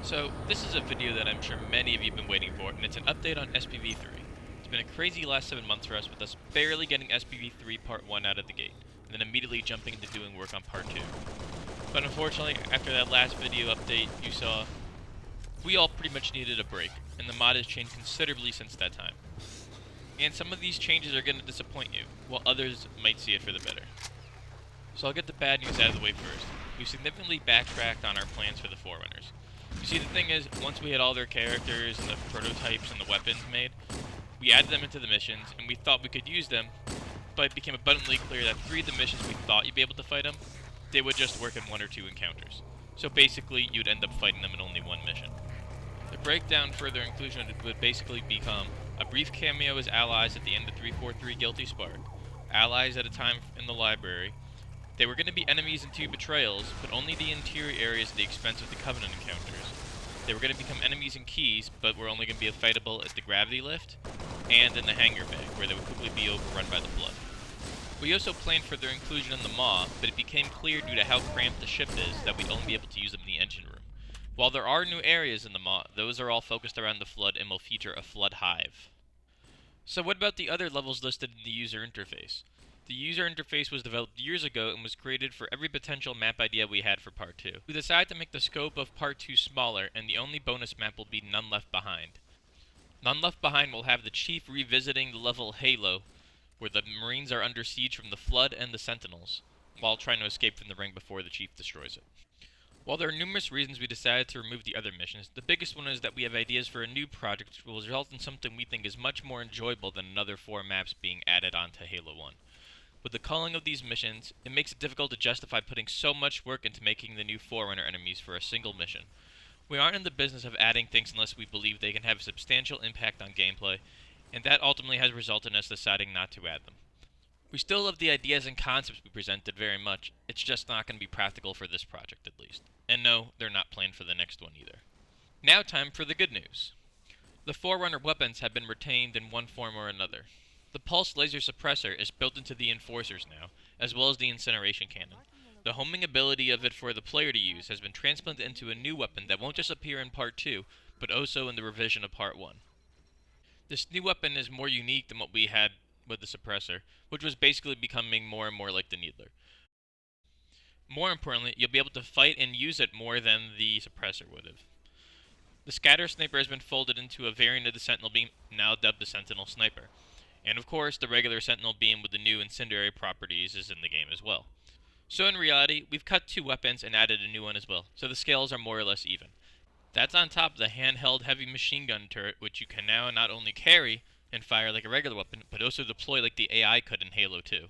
So, this is a video that I'm sure many of you have been waiting for, and it's an update on SPV3. It's been a crazy last 7 months for us, with us barely getting SPV3 Part 1 out of the gate, and then immediately jumping into doing work on Part 2. But unfortunately, after that last video update you saw, we all pretty much needed a break, and the mod has changed considerably since that time. And some of these changes are going to disappoint you, while others might see it for the better. So I'll get the bad news out of the way first. We've significantly backtracked on our plans for the Forerunners. You see, the thing is, once we had all their characters and the prototypes and the weapons made, we added them into the missions, and we thought we could use them, but it became abundantly clear that 3 of the missions we thought you'd be able to fight them, they would just work in 1 or 2 encounters. So basically, you'd end up fighting them in only 1 mission. The breakdown further inclusion would basically become a brief cameo as allies at the end of 343 Guilty Spark, allies at a time in the library. They were going to be enemies in 2 betrayals, but only the interior areas at the expense of the Covenant encounters. They were going to become enemies in Keys, but were only going to be fightable at the Gravity Lift, and in the Hangar Bay, where they would quickly be overrun by the Flood. We also planned for their inclusion in the Maw, but it became clear due to how cramped the ship is that we'd only be able to use them in the engine room. While there are new areas in the Maw, those are all focused around the Flood and will feature a Flood Hive. So what about the other levels listed in the user interface? The user interface was developed years ago and was created for every potential map idea we had for Part 2. We decided to make the scope of Part 2 smaller, and the only bonus map will be None Left Behind. None Left Behind will have the Chief revisiting the level Halo, where the Marines are under siege from the Flood and the Sentinels, while trying to escape from the ring before the Chief destroys it. While there are numerous reasons we decided to remove the other missions, the biggest one is that we have ideas for a new project which will result in something we think is much more enjoyable than another 4 maps being added onto Halo 1. With the culling of these missions, it makes it difficult to justify putting so much work into making the new Forerunner enemies for a single mission. We aren't in the business of adding things unless we believe they can have a substantial impact on gameplay, and that ultimately has resulted in us deciding not to add them. We still love the ideas and concepts we presented very much, it's just not going to be practical for this project at least. And no, they're not planned for the next one either. Now time for the good news. The Forerunner weapons have been retained in one form or another. The Pulse Laser Suppressor is built into the Enforcers now, as well as the Incineration Cannon. The homing ability of it for the player to use has been transplanted into a new weapon that won't just appear in Part 2, but also in the revision of Part 1. This new weapon is more unique than what we had with the Suppressor, which was basically becoming more and more like the Needler. More importantly, you'll be able to fight and use it more than the Suppressor would have. The Scatter Sniper has been folded into a variant of the Sentinel Beam, now dubbed the Sentinel Sniper. And of course, the regular Sentinel Beam with the new incendiary properties is in the game as well. So in reality, we've cut 2 weapons and added a new one as well, so the scales are more or less even. That's on top of the handheld heavy machine gun turret, which you can now not only carry and fire like a regular weapon, but also deploy like the AI could in Halo 2.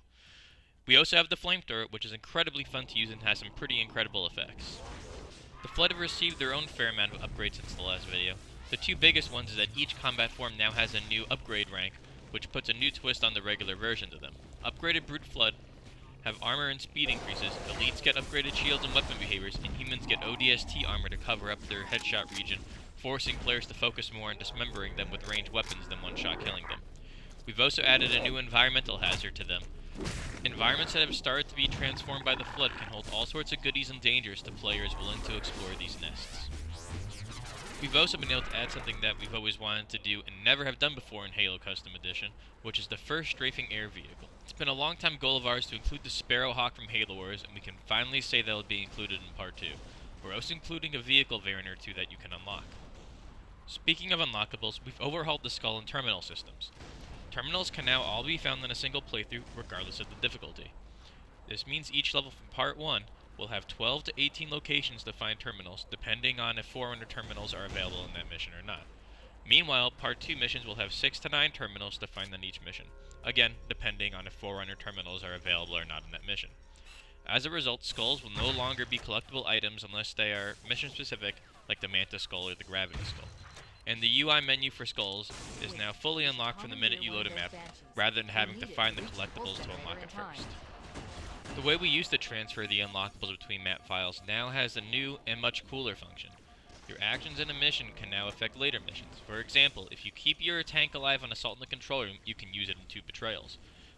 We also have the flame turret, which is incredibly fun to use and has some pretty incredible effects. The Flood have received their own fair amount of upgrades since the last video. The 2 biggest ones is that each combat form now has a new upgrade rank, which puts a new twist on the regular versions of them. Upgraded Brute Flood have armor and speed increases, elites get upgraded shields and weapon behaviors, and humans get ODST armor to cover up their headshot region, forcing players to focus more on dismembering them with ranged weapons than one-shot killing them. We've also added a new environmental hazard to them. Environments that have started to be transformed by the Flood can hold all sorts of goodies and dangers to players willing to explore these nests. We've also been able to add something that we've always wanted to do and never have done before in Halo Custom Edition, which is the first strafing air vehicle. It's been a long time goal of ours to include the Sparrowhawk from Halo Wars, and we can finally say that will be included in Part 2. We're also including a vehicle variant or 2 that you can unlock. Speaking of unlockables, we've overhauled the Skull and Terminal systems. Terminals can now all be found in a single playthrough, regardless of the difficulty. This means each level from Part 1 will have 12 to 18 locations to find terminals, depending on if Forerunner terminals are available in that mission or not. Meanwhile, Part 2 missions will have 6 to 9 terminals to find on each mission, again, depending on if Forerunner terminals are available or not in that mission. As a result, skulls will no longer be collectible items unless they are mission-specific, like the Manta Skull or the Gravity Skull. And the UI menu for skulls is now fully unlocked from the minute you load a map, rather than having to find the collectibles to unlock it first. The way we used to transfer the unlockables between map files now has a new and much cooler function. Your actions in a mission can now affect later missions. For example, if you keep your tank alive on Assault in the Control Room, you can use it in 2 betrayals.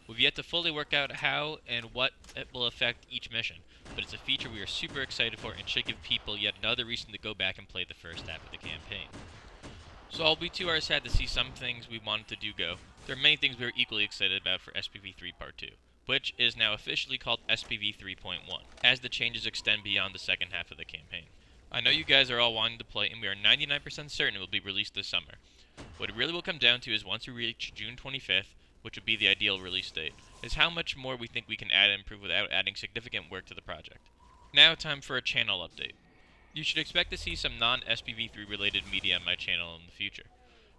We've yet to fully work out how and what it will affect each mission, but it's a feature we are super excited for and should give people yet another reason to go back and play the first half of the campaign. So while we too are sad to see some things we wanted to do go, there are many things we are equally excited about for SPV3 Part 2, which is now officially called SPV 3.1, as the changes extend beyond the second half of the campaign. I know you guys are all wanting to play, and we are 99% certain it will be released this summer. What it really will come down to is once we reach June 25th, which would be the ideal release date, is how much more we think we can add and improve without adding significant work to the project. Now time for a channel update. You should expect to see some non-SPV3 related media on my channel in the future.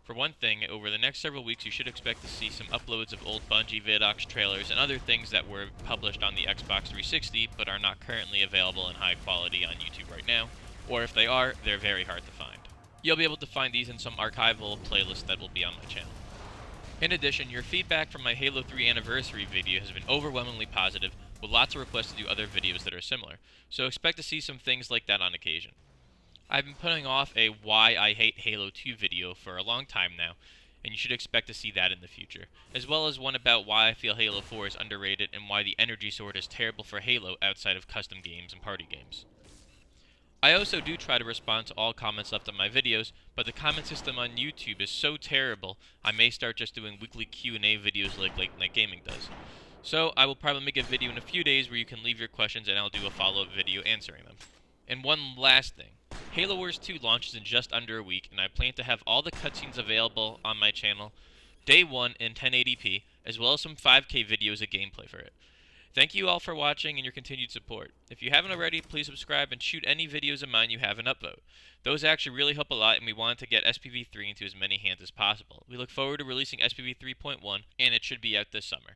For one thing, over the next several weeks you should expect to see some uploads of old Bungie Vidocs trailers and other things that were published on the Xbox 360 but are not currently available in high quality on YouTube right now, or if they are, they're very hard to find. You'll be able to find these in some archival playlists that will be on my channel. In addition, your feedback from my Halo 3 anniversary video has been overwhelmingly positive, with lots of requests to do other videos that are similar, so expect to see some things like that on occasion. I've been putting off a Why I Hate Halo 2 video for a long time now, and you should expect to see that in the future, as well as one about why I feel Halo 4 is underrated and why the Energy Sword is terrible for Halo outside of custom games and party games. I also do try to respond to all comments left on my videos, but the comment system on YouTube is so terrible, I may start just doing weekly Q&A videos like Late Night Gaming does. So I will probably make a video in a few days where you can leave your questions and I'll do a follow-up video answering them. And one last thing. Halo Wars 2 launches in just under a week, and I plan to have all the cutscenes available on my channel day one in 1080p, as well as some 5K videos of gameplay for it. Thank you all for watching and your continued support. If you haven't already, please subscribe and shoot any videos of mine you have and upvote. Those actually really help a lot, and we want to get SPV3 into as many hands as possible. We look forward to releasing SPV 3.1, and it should be out this summer.